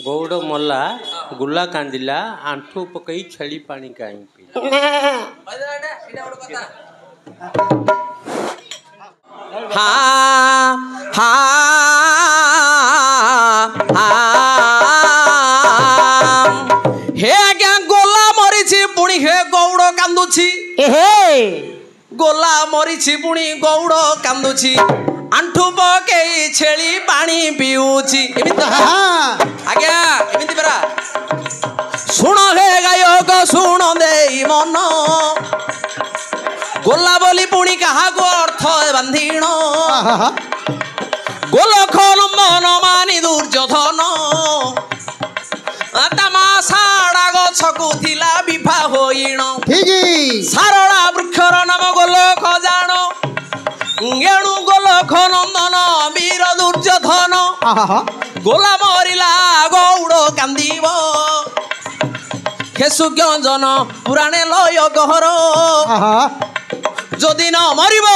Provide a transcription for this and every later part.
गौड़ मल्ला गुला कांदिला आंठू पकई छेली पानी काई पी हाँ हे क्या गोला मरीची पुणी हे गौड़ कांदुची गोला मरीची पुणी गौड़ कांदुची आंठू पकई छेली पानी पिउची आज्ञा एमती परा शुण हे गायक शुण दे मन गोला बोली पुणी क्या अर्थ बांधीण गोलखन मन मानी दुर्योधन तामाशाड़ा गछकु थिला विभा होइण सारला वृक्षर नाम गोलख जाण एणु गोलख नंदन वीर दुर्योधन गोला मरिला गौड़ कांदिब खेसुज्ञजन पुराणे लय गहर जदि न मरिब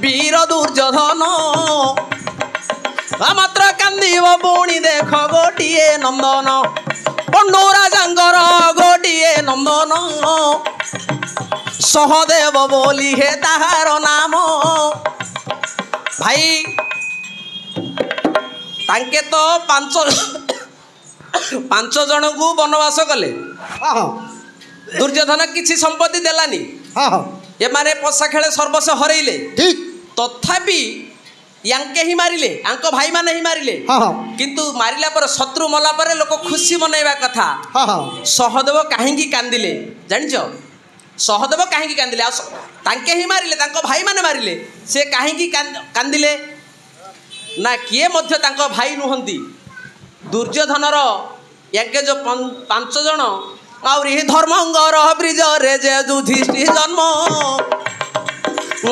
वीर दुर्योधन मात्र कांदिब पुणी देख गोटिए नंदन पंडु राजांगर गोटिए नंदन सहदेव बोली हे ताहार नाम भाई तांके तो पांच जन को वनवास कले दुर्योधन किसी संपत्ति देलानी ये माने पशा खेले सर्वस्व हरइले तथापि यांके ही मारिले यांको भाई माने ही मारिले किंतु मारिला पर शत्रु मला पर लोक खुशी मनाइबा कथा सहदेव काहेकी कांदिले जानिछ सहदेव काहेकी कांदिले तांके ही मारिले तांको भाई माने मारिले से काहेकी कांदिले ना किए मध्य तांको भाई नुहंती दुर्योधनर यांके जो पांच जन आउरी धर्मंगर ब्रिज रे जे युधिष्ठिर जन्म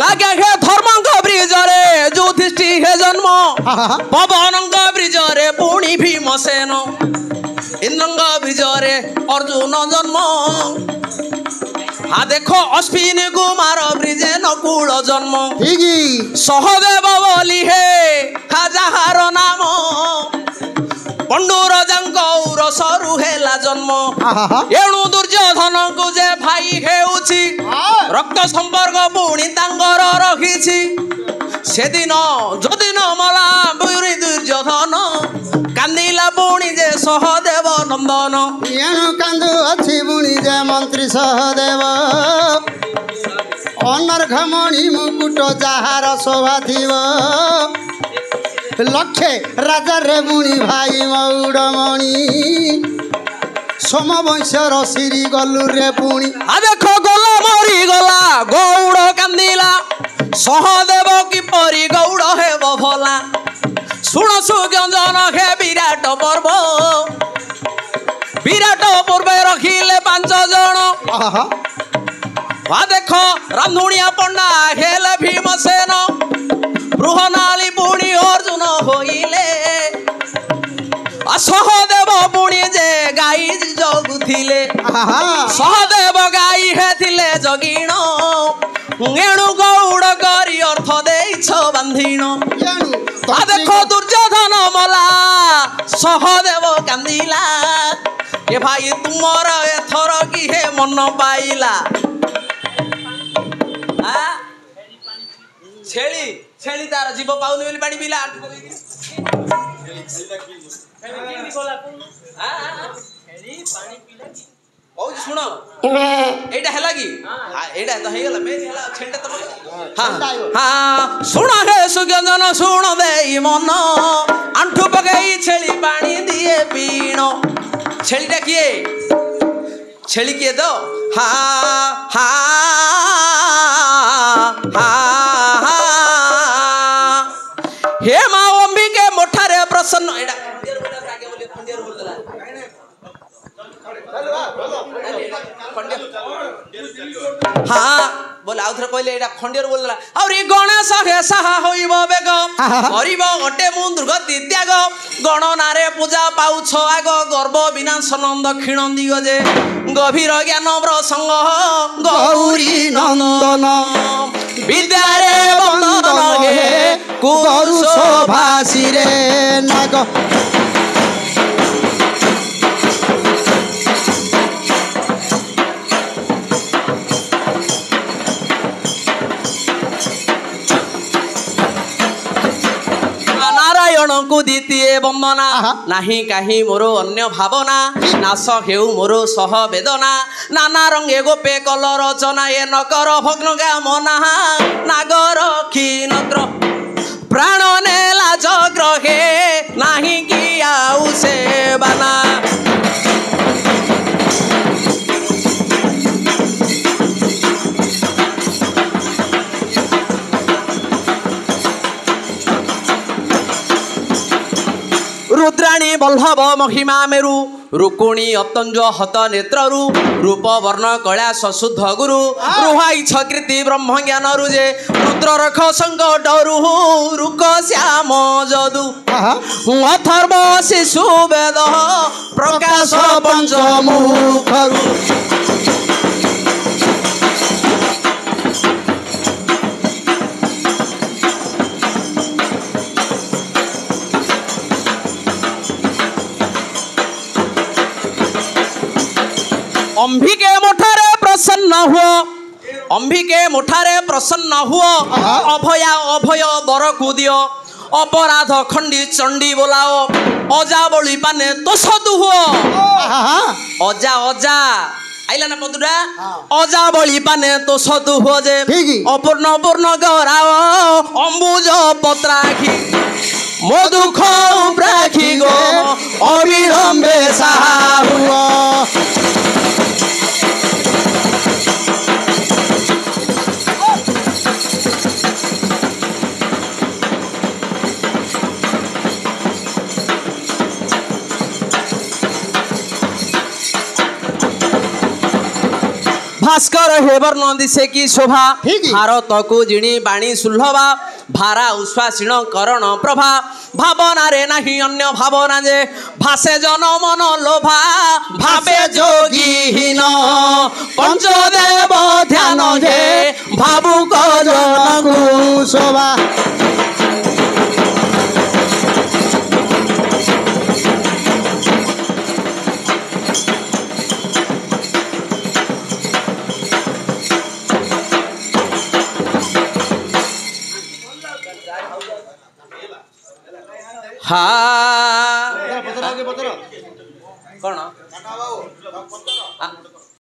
आज्ञा हे धर्मंग ब्रिज रे युधिष्ठिर हे जन्म पवनंग ब्रिज रे पुणी भीमसेन इंद्रंग ब्रिज रे अर्जुन जन्म आ देखो अश्विनी कुमार ब्रिजे नकुल जन्म सहदेव बोली हे जाहार नाम पंडु राजांकर सरु हेला जन्म एणु दुर्योधन को जे भाई हेउछि रक्त संपर्क पुणी तांगर रखिछि सेदिन जदिन मला बुरी दुर्योधन कांदिला पुणी जे सहदेव नंदन एणु कांदु अछि पुणी जे मंत्री सहदेव अनर्घमणि मुकुट जाहार शोभा थिव लक्षे राजा रे मुनि भाई मौड़मणि सोमवंशर श्री गलु रे पुणी आ देखो गोला मरी गला गौड़ कांदिला सहदेव किपरि गौड़ हेब भला शुण सुगंजन हे विराट पर्व विराट पूर्वे रखिले पांच जन आ देख रांधुणिया पंडा हेले भीमसेन बृहनाली पुणी अर्जुन होइले सहदेव पुणी जे गाई जगुथिले सहदेव गाई हेथिले जगिण एणु गौड़ करी अर्थ देइछ बांधिण आ देखो दुर्योधन मला सहदेव कांदिला ए भाई तुमर एथर कि हे मन पाइला छेली छेली तार जीव पाउनी बोली पानी पिला शुण एटा हैला कि एटा तो हेगला मेन हैला छेलटा तो हां हां शुण हे सुगंजन शुण दे मन आंठू पगई छेली पानी दिए पीण छेलीटा किए छेली किए तो हां हां हां हे माँ अंबिके मोठारे प्रसन्न एडा हाँ बोले आउ थे कहले एटा खंडियर बोलला और गणेश हे साहा होइबो बेग करिबो गोटे मु दुर्गति त्याग गणनारे पूजा पाउछ आग गर्व विनाश नंद क्षीण दिग जे गभीर ज्ञान प्रसंग गौरी नंदन विद्यारे बंदन हे कुरु शोभासी रे नाग ଯେ ବନ୍ଦନା ନାହିଁ କାହିଁ ମୋର ଅନ୍ୟ ଭାବନା ନାଶ ହେଉ ମୋର ସହ ବେଦନା ନାନା ରଙ୍ଗେ ଗୋପେ କଲ ରଚନା ଏ ନକର ଭଗ୍ନ କାମନା ନାଗର କ୍ଷୀଣତ୍ର ପ୍ରାଣ ନେଲା ଜଗ୍ରହେ ନାହିଁ କି ଆଉ ସେ ବାନା रुद्राणी बल्लभ महिमा मेरु रुकुणी अतंज हत नेत्रु रूप वर्ण कला सशुद्ध गुरु रुहाई छकृति ब्रह्म ज्ञान रुजे रुद्र रख संकटरु रुक श्याम जदु अथर्व शिशु वेद प्रकाश पंचमुखरु अंबिके मुठारे प्रसन्न हुओ अंबिके मुठारे प्रसन्न हुओ अभया अभय बर को दियो अपराध खंडी चंडी बोलाओ अजा बलि पाने तो सदु हुओ अजा अजा आइला ना पदुरा अजा बलि पाने तो सदु हुओ जे अपूर्ण पूर्ण गराओ अंबुज पत्राखी मधुख प्राखी गो अविलंबे साहा हुओ भास्कर हे वर्ण दिशे की शोभा भारत को जिणी बाणी सुलभा भारा उश्वासीन करण प्रभा भावना रे नहीं अन्य भावना जे भासे जन मन लोभा भावे जोगीहीन पंचदेव ध्यान जे भावुक जन को शोभा कौन